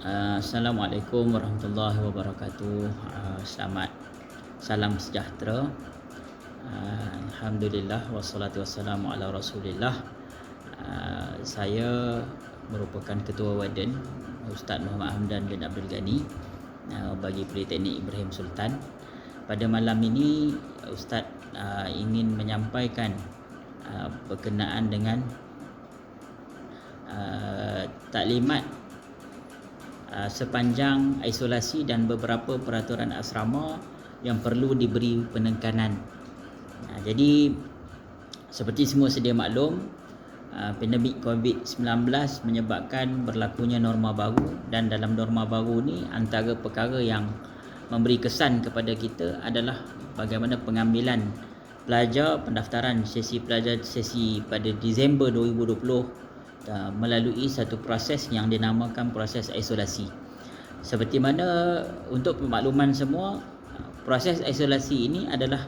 Assalamualaikum warahmatullahi wabarakatuh. Salam sejahtera. Alhamdulillah wassalatu wassalamu ala Rasulillah. Saya merupakan Ketua Waden Ustaz Muhammad Hamdan bin Abdul Ghani bagi Politeknik Ibrahim Sultan. Pada malam ini Ustaz ingin menyampaikan berkenaan dengan taklimat sepanjang isolasi dan beberapa peraturan asrama yang perlu diberi penekanan. Jadi seperti semua sedia maklum, pandemik COVID-19 menyebabkan berlakunya norma baru, dan dalam norma baru ni antara perkara yang memberi kesan kepada kita adalah bagaimana pengambilan pelajar, pendaftaran sesi pelajar sesi pada Disember 2020 melalui satu proses yang dinamakan proses isolasi. Seperti mana untuk pemakluman semua, proses isolasi ini adalah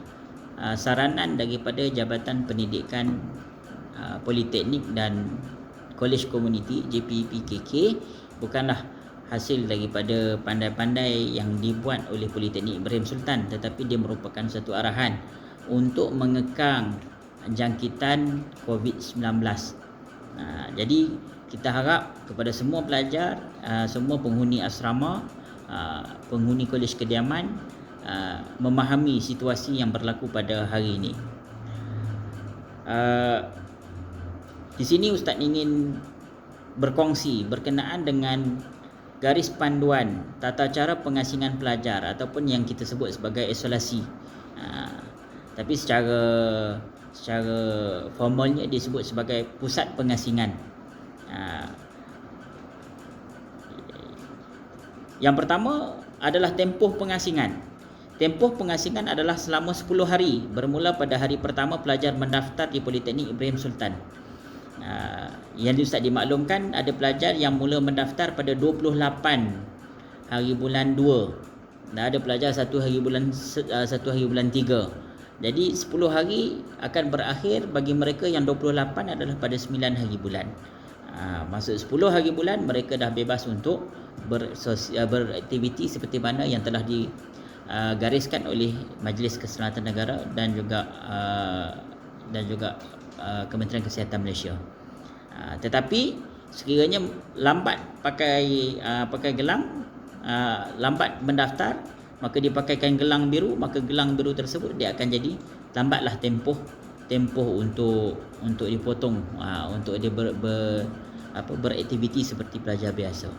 saranan daripada Jabatan Pendidikan Politeknik dan Kolej Komuniti JPPKK, bukanlah hasil daripada pandai-pandai yang dibuat oleh Politeknik Ibrahim Sultan, tetapi dia merupakan satu arahan untuk mengekang jangkitan COVID-19. Jadi kita harap kepada semua pelajar, semua penghuni asrama, penghuni kolej kediaman memahami situasi yang berlaku pada hari ini. Di sini Ustaz ingin berkongsi berkenaan dengan garis panduan tata cara pengasingan pelajar ataupun yang kita sebut sebagai isolasi. Tapi secara formalnya disebut sebagai pusat pengasingan. Yang pertama adalah tempoh pengasingan. Tempoh pengasingan adalah selama 10 hari bermula pada hari pertama pelajar mendaftar di Politeknik Ibrahim Sultan. Yang Ustaz dimaklumkan, ada pelajar yang mula mendaftar pada 28 hari bulan 2 dan ada pelajar 1 hari bulan 3. Jadi 10 hari akan berakhir bagi mereka yang 28 adalah pada 9 hari bulan. Maksud 10 hari bulan mereka dah bebas untuk beraktiviti seperti mana yang telah digariskan oleh Majlis Keselamatan Negara dan juga Kementerian Kesihatan Malaysia. Tetapi sekiranya lambat pakai gelang, lambat mendaftar, maka dipakaikan gelang biru, maka gelang biru tersebut dia akan jadi lambatlah tempoh untuk dipotong, untuk dia beraktiviti seperti pelajar biasa.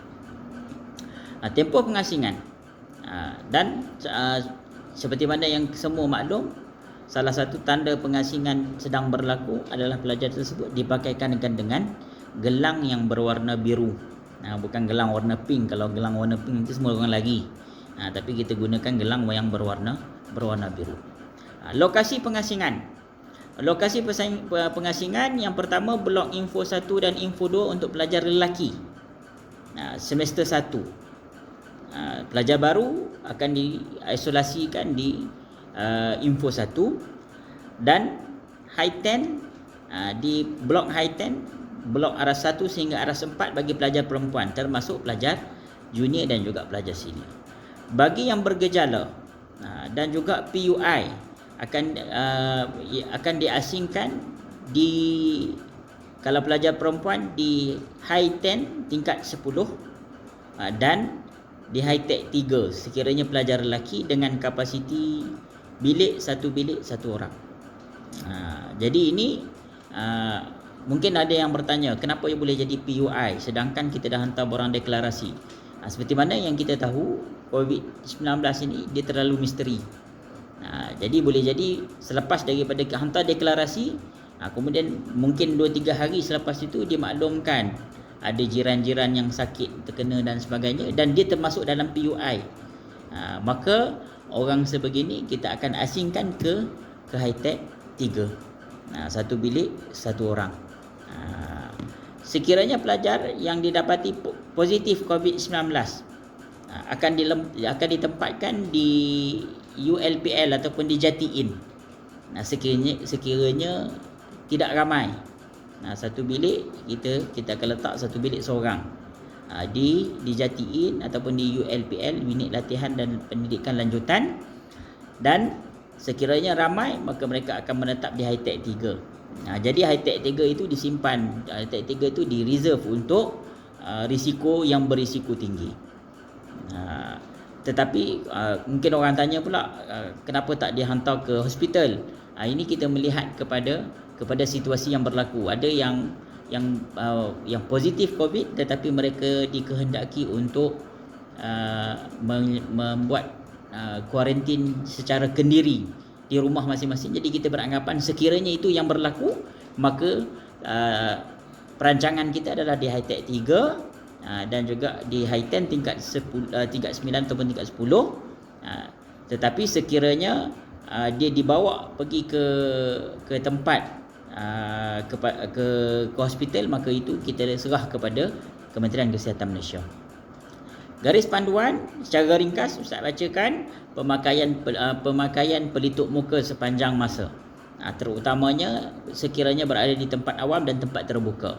Tempoh pengasingan, dan seperti mana yang semua maklum, salah satu tanda pengasingan sedang berlaku adalah pelajar tersebut dipakaikan dengan gelang yang berwarna biru. Bukan gelang warna pink. Kalau gelang warna pink itu semua orang lagi. Tapi kita gunakan gelang yang berwarna biru. Lokasi pengasingan. Lokasi pengasingan yang pertama, blok info 1 dan info 2 untuk pelajar lelaki. Semester 1. Pelajar baru akan diisolasikan di info 1, dan high 10 di blok high 10, blok arah 1 sehingga arah 4 bagi pelajar perempuan, termasuk pelajar junior dan juga pelajar senior. Bagi yang bergejala dan juga PUI akan diasingkan kalau pelajar perempuan di high 10 tingkat 10 dan di high tech 3 sekiranya pelajar lelaki dengan kapasiti satu bilik satu orang. Jadi ini mungkin ada yang bertanya, kenapa boleh jadi PUI sedangkan kita dah hantar borang deklarasi? Seperti mana yang kita tahu, COVID-19 ini dia terlalu misteri. Jadi boleh jadi selepas daripada hantar deklarasi, kemudian mungkin 2-3 hari selepas itu dia maklumkan ada jiran-jiran yang sakit, terkena dan sebagainya, dan dia termasuk dalam PUI. Maka orang sebegini kita akan asingkan ke high tech 3. Satu bilik satu orang. Sekiranya pelajar yang didapati positif COVID-19 akan ditempatkan di ULPL ataupun di Jatiin. Sekiranya tidak ramai, satu bilik kita akan letak satu bilik seorang. di Jatiin ataupun di ULPL, Unit Latihan dan Pendidikan Lanjutan, dan sekiranya ramai maka mereka akan menetap di Hi-Tech 3. Jadi Hi-Tech 3 itu disimpan, Hi-Tech 3 itu di reserve untuk risiko yang berisiko tinggi. Tetapi mungkin orang tanya pula, kenapa tak dihantar ke hospital? Ini kita melihat kepada situasi yang berlaku. Ada yang positif COVID tetapi mereka dikehendaki untuk membuat kuarantin secara kendiri di rumah masing-masing. Jadi kita beranggapan sekiranya itu yang berlaku, maka perancangan kita adalah di Hi-Tech 3 dan juga di Hi-10 tingkat 9 ataupun tingkat 10. Tetapi sekiranya dia dibawa pergi ke tempat ke hospital, maka itu kita serah kepada Kementerian Kesihatan Malaysia. Garis panduan secara ringkas Ustaz bacakan pemakaian pelitup muka sepanjang masa. Terutamanya sekiranya berada di tempat awam dan tempat terbuka.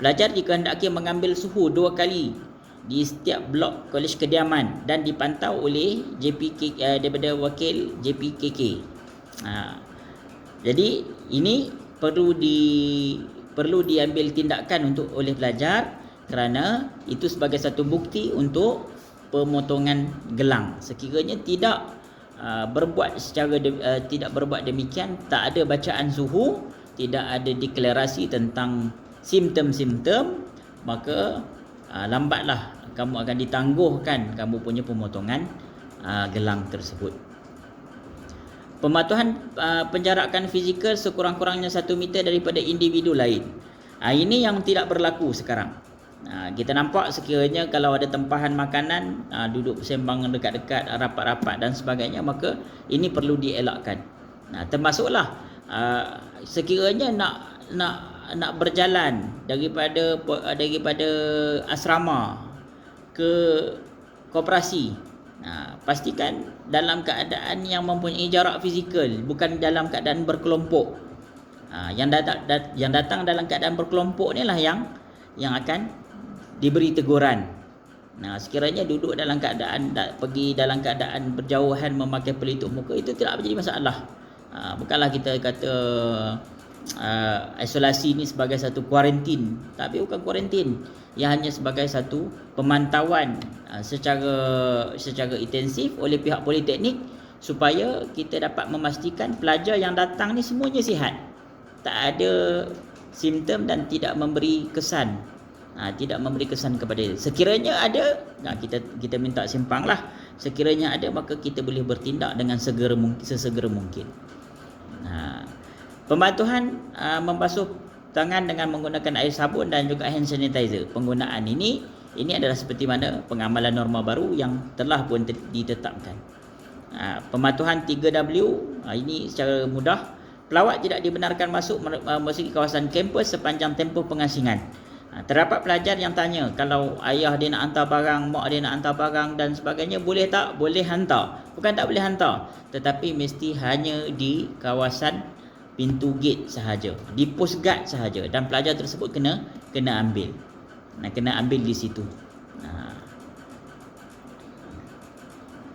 Pelajar dikehendaki mengambil suhu 2 kali di setiap blok kolej kediaman dan dipantau oleh JPK daripada wakil JPKK. Jadi ini perlu diambil tindakan untuk oleh pelajar, kerana itu sebagai satu bukti untuk pemotongan gelang. Sekiranya tidak berbuat demikian, tak ada bacaan suhu, tidak ada deklarasi tentang simptom-simptom, maka lambatlah kamu akan ditangguhkan kamu punya pemotongan gelang tersebut. Pematuhan penjarakan fizikal sekurang-kurangnya 1 meter daripada individu lain. Ini yang tidak berlaku sekarang. Kita nampak sekiranya kalau ada tempahan makanan, duduk bersembang dekat-dekat, rapat-rapat dan sebagainya, maka ini perlu dielakkan. Termasuklah sekiranya nak berjalan daripada asrama ke koperasi, pastikan dalam keadaan yang mempunyai jarak fizikal, bukan dalam keadaan berkelompok. Yang datang dalam keadaan berkelompok ni lah yang akan diberi teguran. Sekiranya duduk dalam keadaan pergi dalam keadaan berjauhan memakai pelitup muka, itu tidak menjadi masalah. Bukanlah kita kata isolasi ni sebagai satu kuarantin, tapi bukan kuarantin. Ia hanya sebagai satu pemantauan secara intensif oleh pihak politeknik supaya kita dapat memastikan pelajar yang datang ni semuanya sihat, tak ada simptom dan tidak memberi kesan kepada dia. Sekiranya ada, kita minta simpanglah. Sekiranya ada, maka kita boleh bertindak dengan sesegera mungkin. Pematuhan membasuh tangan dengan menggunakan air sabun dan juga hand sanitizer. Penggunaan ini adalah seperti mana pengamalan norma baru yang telah pun ditetapkan. Pematuhan 3W, ini secara mudah. Pelawat tidak dibenarkan masuk memasuki kawasan kampus sepanjang tempoh pengasingan. Terdapat pelajar yang tanya, kalau ayah dia nak hantar barang, mak dia nak hantar barang dan sebagainya, boleh tak? Boleh hantar. Bukan tak boleh hantar, tetapi mesti hanya di kawasan pintu gate sahaja, di post guard sahaja, dan pelajar tersebut kena ambil. Kena ambil di situ.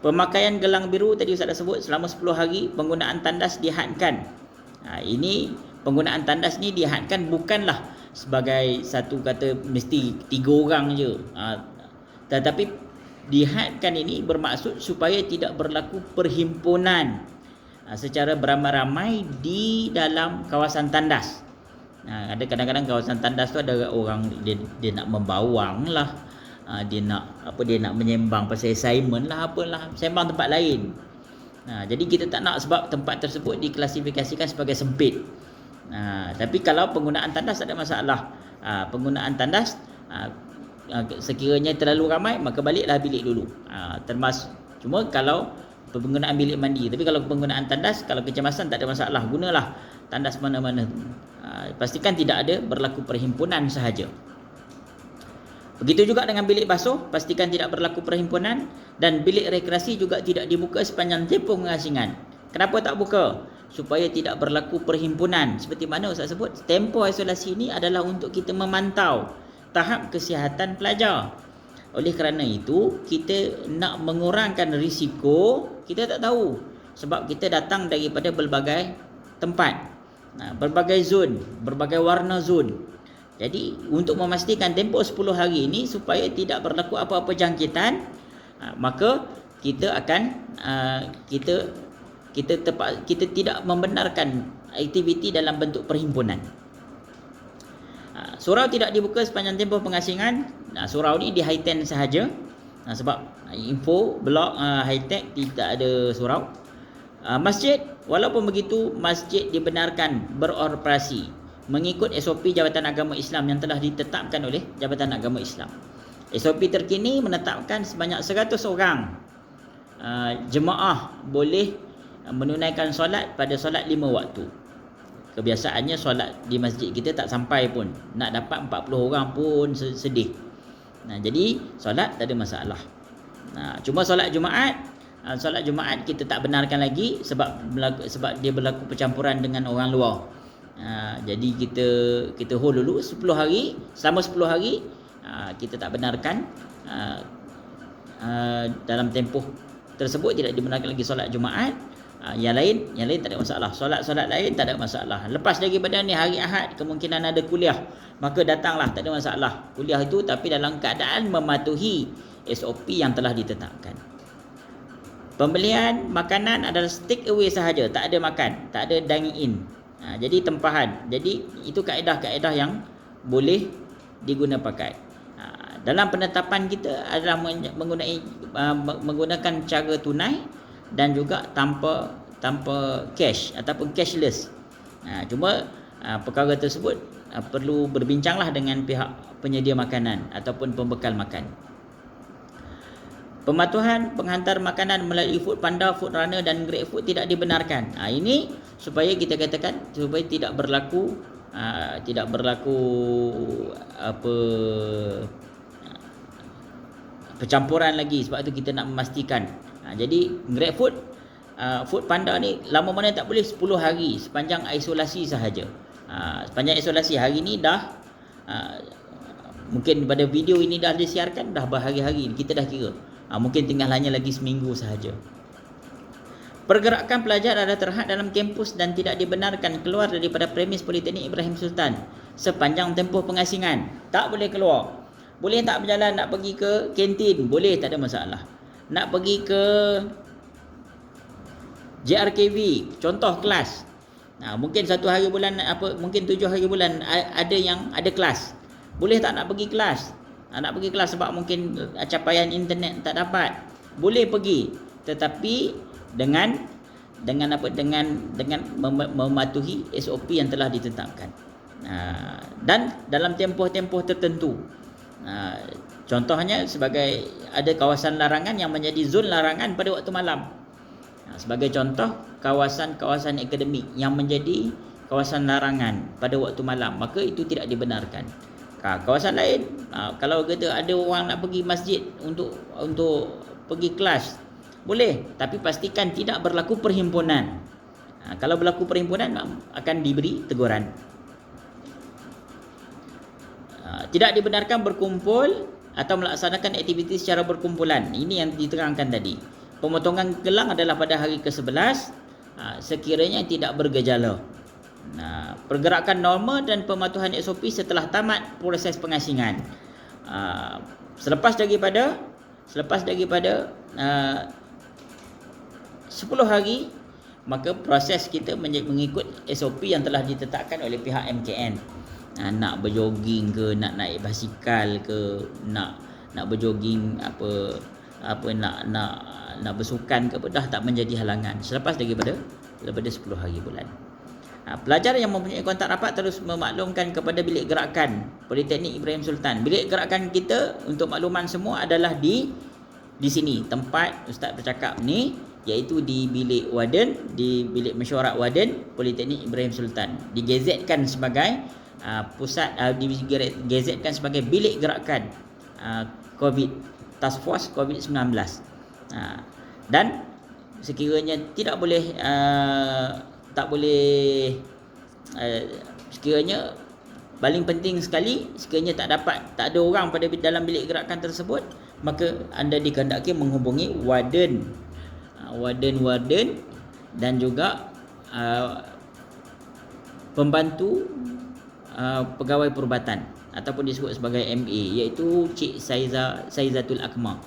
Pemakaian gelang biru tadi Ustaz dah sebut, selama 10 hari penggunaan tandas dihadkan. Ini penggunaan tandas ni dihadkan bukanlah sebagai satu kata mesti 3 orang je, tetapi dihadkan ini bermaksud supaya tidak berlaku perhimpunan secara beramai-ramai di dalam kawasan tandas. Ada kadang-kadang kawasan tandas tu ada orang dia nak membawang lah, dia nak menyembang pasal assignment lah, apalah, sembang tempat lain. Jadi kita tak nak, sebab tempat tersebut diklasifikasikan sebagai sempit. Tapi kalau penggunaan tandas tak ada masalah. Penggunaan tandas sekiranya terlalu ramai, maka baliklah bilik dulu. Cuma kalau penggunaan bilik mandi, tapi kalau penggunaan tandas, kalau kecemasan tak ada masalah, gunalah tandas mana-mana. Pastikan tidak ada berlaku perhimpunan sahaja. Begitu juga dengan bilik basuh, pastikan tidak berlaku perhimpunan, dan bilik rekreasi juga tidak dibuka sepanjang tempoh pengasingan. Kenapa tak buka? Supaya tidak berlaku perhimpunan. Seperti mana Ustaz sebut, tempoh isolasi ini adalah untuk kita memantau tahap kesihatan pelajar. Oleh kerana itu, kita nak mengurangkan risiko, kita tak tahu. Sebab kita datang daripada berbagai tempat, berbagai zon, berbagai warna zon. Jadi untuk memastikan tempoh 10 hari ini supaya tidak berlaku apa-apa jangkitan, maka kita akan kita tidak membenarkan aktiviti dalam bentuk perhimpunan. Surau tidak dibuka sepanjang tempoh pengasingan. Surau ni di Hi-Ten sahaja. Sebab info blog high-tech tidak ada surau. Masjid, walaupun begitu, masjid dibenarkan beroperasi mengikut SOP Jabatan Agama Islam yang telah ditetapkan oleh Jabatan Agama Islam. SOP terkini menetapkan sebanyak 100 orang jemaah boleh menunaikan solat pada solat 5 waktu. Kebiasaannya solat di masjid kita tak sampai pun. Nak dapat 40 orang pun sedih. Jadi solat tak ada masalah. Cuma solat Jumaat kita tak benarkan lagi sebab dia berlaku percampuran dengan orang luar. Jadi kita hold dulu 10 hari. Selama 10 hari kita tak benarkan dalam tempoh tersebut tidak dibenarkan lagi solat Jumaat. Yang lain tak ada masalah. Solat lain tak ada masalah. Lepas daripada ni hari Ahad kemungkinan ada kuliah, maka datanglah, tak ada masalah. Kuliah itu tapi dalam keadaan mematuhi SOP yang telah ditetapkan. Pembelian makanan adalah take away sahaja, tak ada makan, tak ada dining in. Jadi tempahan. Jadi itu kaedah-kaedah yang boleh diguna pakai. Dalam penetapan kita adalah menggunakan cara tunai dan juga tanpa cash ataupun cashless. Cuma perkara tersebut perlu berbincanglah dengan pihak penyedia makanan ataupun pembekal makan. Pematuhan penghantar makanan melalui Food Panda, Food Runner dan GrabFood tidak dibenarkan. Ini supaya kita katakan supaya tidak berlaku percampuran lagi. Sebab itu kita nak memastikan. Jadi GrabFood, Food Panda ni lama mana tak boleh 10 hari sepanjang isolasi sahaja. Sepanjang isolasi hari ni dah mungkin pada video ini dah disiarkan dah berhari-hari, kita dah kira. Mungkin tinggal hanya lagi seminggu sahaja. Pergerakan pelajar adalah terhad dalam kampus dan tidak dibenarkan keluar daripada premis Politeknik Ibrahim Sultan sepanjang tempoh pengasingan. Tak boleh keluar. Boleh tak berjalan, nak pergi ke kantin, boleh, tak ada masalah. Nak pergi ke JRKV, contoh kelas. Mungkin 1 hari bulan, mungkin 7 hari bulan ada kelas. Boleh tak nak pergi kelas? Nak pergi kelas sebab mungkin capaian internet tak dapat. Boleh pergi, tetapi dengan mematuhi SOP yang telah ditetapkan. Dan dalam tempoh-tempoh tertentu. Contohnya sebagai ada kawasan larangan yang menjadi zon larangan pada waktu malam. Sebagai contoh, kawasan-kawasan akademik yang menjadi kawasan larangan pada waktu malam, maka itu tidak dibenarkan. Kawasan lain, kalau kata ada orang nak pergi masjid untuk pergi kelas, boleh, tapi pastikan tidak berlaku perhimpunan. Kalau berlaku perhimpunan akan diberi teguran. Tidak dibenarkan berkumpul atau melaksanakan aktiviti secara berkumpulan. Ini yang diterangkan tadi. Pemotongan gelang adalah pada hari ke-11 sekiranya tidak bergejala. Pergerakan normal dan pematuhan SOP setelah tamat proses pengasingan. Selepas daripada 10 hari, maka proses kita mengikut SOP yang telah ditetapkan oleh pihak MKN. Nak berjoging ke, nak naik basikal ke, nak berjoging nak bersukan ke, dah tak menjadi halangan selepas daripada 10 hari bulan. Pelajar yang mempunyai kontak rapat terus memaklumkan kepada bilik gerakan Politeknik Ibrahim Sultan. Bilik gerakan kita untuk makluman semua adalah di sini tempat Ustaz bercakap ni, iaitu di bilik warden, di bilik mesyuarat warden Politeknik Ibrahim Sultan. Digazetkan sebagai pusat, digazetkan sebagai bilik gerakan COVID, Task Force COVID-19. Dan sekiranya tidak boleh sekiranya paling penting sekali, sekiranya tak ada orang pada dalam bilik gerakan tersebut, maka anda dikehendaki menghubungi warden dan juga pembantu pegawai perubatan ataupun disebut sebagai MA, iaitu Cik Saizatul Akmal.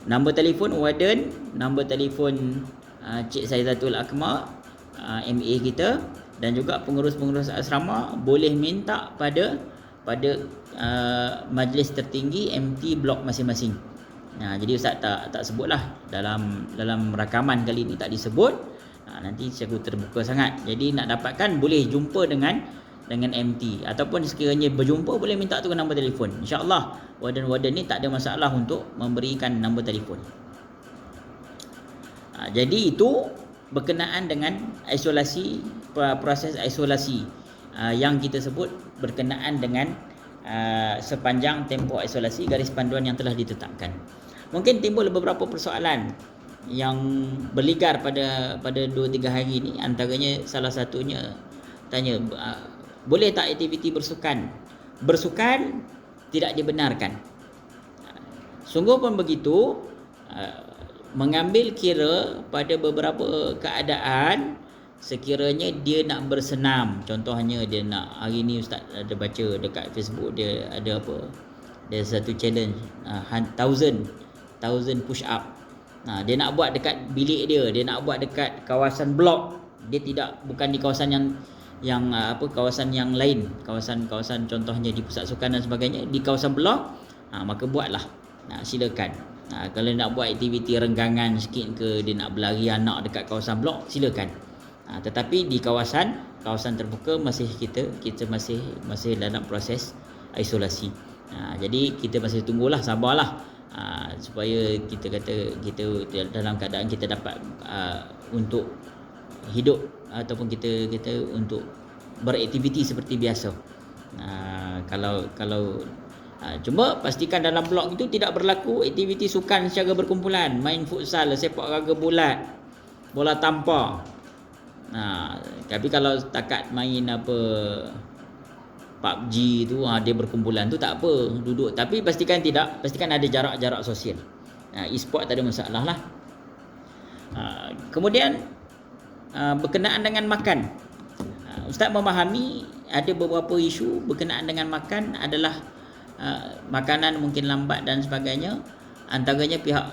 Nombor telefon warden, nombor telefon Cik Saizatul Akmal, MA kita, dan juga pengurus-pengurus asrama boleh minta pada majlis tertinggi MT blok masing-masing. Jadi Ustaz tak sebutlah dalam rakaman kali ini, tak disebut. Nanti secara terbuka sangat. Jadi nak dapatkan boleh jumpa dengan MT, ataupun sekiranya berjumpa boleh minta tu nombor telefon. InsyaAllah warden-warden ni tak ada masalah untuk memberikan nombor telefon. Jadi itu berkenaan dengan isolasi, proses isolasi yang kita sebut berkenaan dengan sepanjang tempoh isolasi garis panduan yang telah ditetapkan. Mungkin timbul beberapa persoalan yang berligar pada 2-3 hari ini. Antaranya salah satunya tanya, boleh tak aktiviti bersukan? Bersukan tidak dibenarkan. Sungguh pun begitu, mengambil kira pada beberapa keadaan, sekiranya dia nak bersenam, contohnya dia nak, hari ni Ustaz ada baca dekat Facebook, dia ada apa, dia satu challenge 1000 push up. Dia nak buat dekat bilik dia nak buat dekat kawasan blok, dia bukan di kawasan yang kawasan yang lain, kawasan contohnya di pusat sukan dan sebagainya, di kawasan blok, maka buatlah, silakan. Kalau nak buat aktiviti renggangan sikit ke, dia nak berlari anak dekat kawasan blok, silakan. Tetapi di kawasan terbuka kita masih dalam proses isolasi. Jadi kita masih tunggulah, sabarlah, supaya kita dalam keadaan kita dapat untuk hidup ataupun kita untuk beraktiviti seperti biasa. Kalau cuma pastikan dalam blok itu tidak berlaku aktiviti sukan secara berkumpulan, main futsal, sepak raga bulat, bola tampar. Tapi kalau setakat main PUBG tu, dia berkumpulan tu tak apa, duduk, tapi pastikan ada jarak sosial. E-sport tak ada masalah lah. Kemudian berkenaan dengan makan, Ustaz memahami ada beberapa isu berkenaan dengan makan adalah makanan mungkin lambat dan sebagainya. Antaranya pihak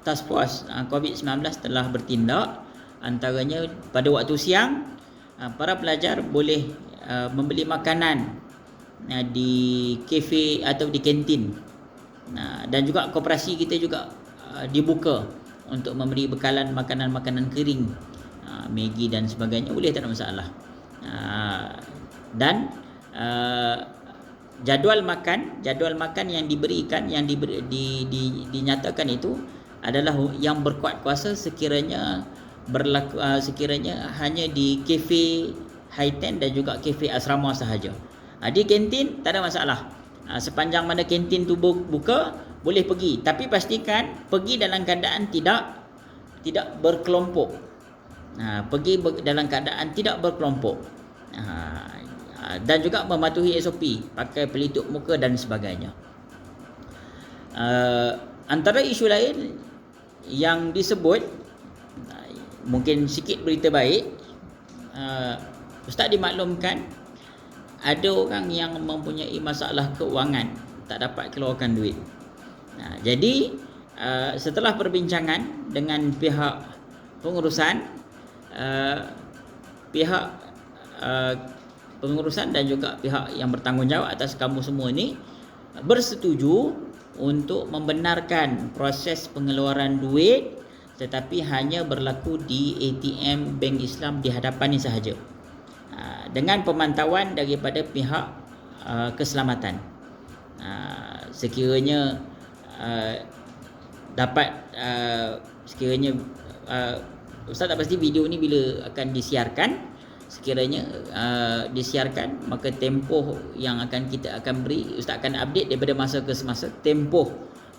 task force COVID-19 telah bertindak. Antaranya pada waktu siang, para pelajar boleh membeli makanan di kafe atau di kantin, dan juga koperasi kita juga dibuka untuk memberi bekalan makanan-makanan kering, Maggi dan sebagainya, boleh, tak ada masalah. Dan jadual makan yang diberikan, yang dinyatakan itu adalah yang berkuat kuasa sekiranya hanya di kafe Highten dan juga kafe asrama sahaja. Di kantin tak ada masalah. Sepanjang mana kantin tu buka, boleh pergi, tapi pastikan pergi dalam keadaan tidak berkelompok. Pergi dalam keadaan tidak berkelompok. Dan juga mematuhi SOP, pakai pelitup muka dan sebagainya. Antara isu lain yang disebut, mungkin sikit berita baik, Ustaz dimaklumkan ada orang yang mempunyai masalah keuangan, tak dapat keluarkan duit. Jadi setelah perbincangan dengan pihak pengurusan, pengurusan dan juga pihak yang bertanggungjawab atas kamu semua ini bersetuju untuk membenarkan proses pengeluaran duit, tetapi hanya berlaku di ATM Bank Islam di hadapan ini sahaja, dengan pemantauan daripada pihak keselamatan. Sekiranya sekiranya Ustaz tak pasti video ni bila akan disiarkan. Sekiranya disiarkan, maka tempoh yang kita akan beri, Ustaz akan update daripada masa ke semasa tempoh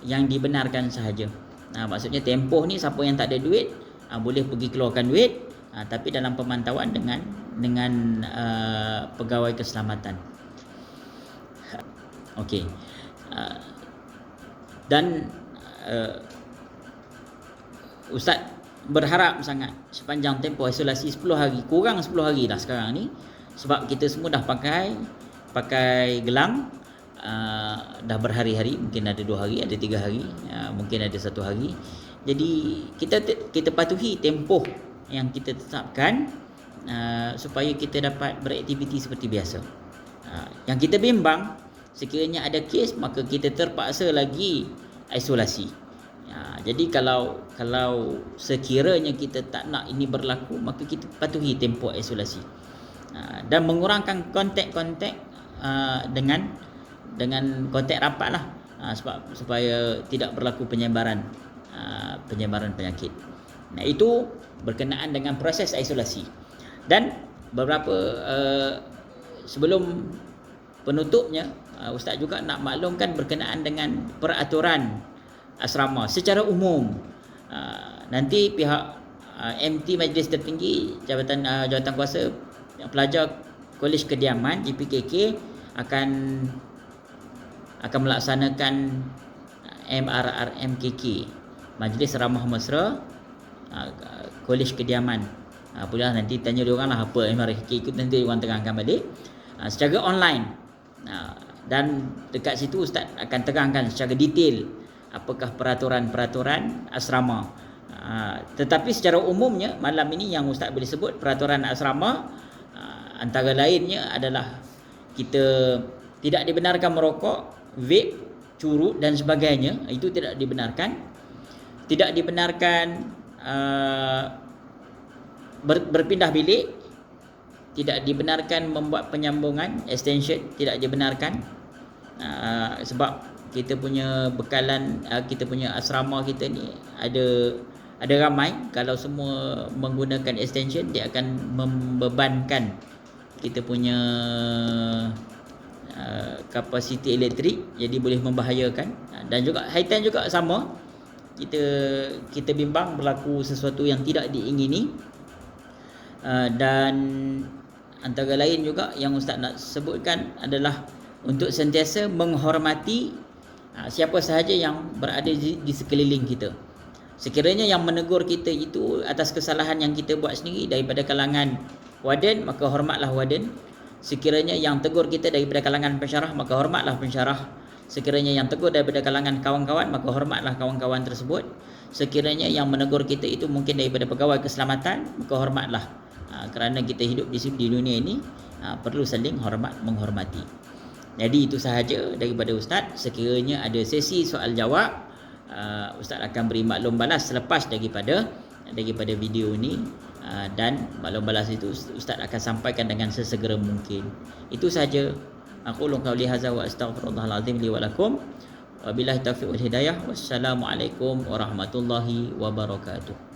yang dibenarkan sahaja. Maksudnya tempoh ni siapa yang tak ada duit boleh pergi keluarkan duit, tapi dalam pemantauan dengan pegawai keselamatan. Okey. Dan Ustaz berharap sangat sepanjang tempoh isolasi 10 hari, kurang 10 hari dah sekarang ni, sebab kita semua dah pakai gelang, dah berhari-hari, mungkin ada 2 hari, ada 3 hari, mungkin ada 1 hari. Jadi kita patuhi tempoh yang kita tetapkan, supaya kita dapat beraktiviti seperti biasa. Yang kita bimbang, sekiranya ada kes, maka kita terpaksa lagi isolasi. Jadi kalau sekiranya kita tak nak ini berlaku, maka kita patuhi tempoh isolasi, dan mengurangkan kontak-kontak dengan kontak rapat lah, sebab supaya tidak berlaku penyebaran penyakit. Nah, itu berkenaan dengan proses isolasi. Dan beberapa sebelum penutupnya, Ustaz juga nak maklumkan berkenaan dengan peraturan asrama secara umum. Nanti pihak MT Majlis Tertinggi Jabatan Kuasa Pelajar Kolej Kediaman JPKK akan melaksanakan MRRMKK, Majlis Ramah Mesra Kolej Kediaman. Pula nanti tanya dia orang lah apa MRRMKK, ikut nanti dia orang terangkan balik secara online. Dan dekat situ Ustaz akan terangkan secara detail apakah peraturan-peraturan asrama. Tetapi secara umumnya malam ini yang Ustaz boleh sebut peraturan asrama, antara lainnya adalah kita tidak dibenarkan merokok, vape, curut dan sebagainya. Itu tidak dibenarkan. Tidak dibenarkan berpindah bilik. Tidak dibenarkan membuat penyambungan, extension, tidak dibenarkan. Sebab kita punya bekalan, kita punya asrama kita ni ada ramai. Kalau semua menggunakan extension, dia akan membebankan kita punya kapasiti elektrik, jadi boleh membahayakan. Dan juga haitan juga sama, kita bimbang berlaku sesuatu yang tidak diingini. Dan antara lain juga yang Ustaz nak sebutkan adalah untuk sentiasa menghormati siapa sahaja yang berada di sekeliling kita. Sekiranya yang menegur kita itu atas kesalahan yang kita buat sendiri daripada kalangan warden, maka hormatlah warden. Sekiranya yang tegur kita daripada kalangan pensyarah, maka hormatlah pensyarah. Sekiranya yang tegur daripada kalangan kawan-kawan, maka hormatlah kawan-kawan tersebut. Sekiranya yang menegur kita itu mungkin daripada pegawai keselamatan, maka hormatlah. Kerana kita hidup di dunia ini, perlu saling menghormati. Jadi itu sahaja daripada Ustaz. Sekiranya ada sesi soal jawab, Ustaz akan beri maklum balas selepas daripada video ini. Dan maklum balas itu Ustaz akan sampaikan dengan sesegera mungkin. Itu sahaja. Aku ulun qauli hadza wa astaghfirullahal azim li wa lakum. Wabillahi taufiq wal hidayah. Wassalamualaikum warahmatullahi wabarakatuh.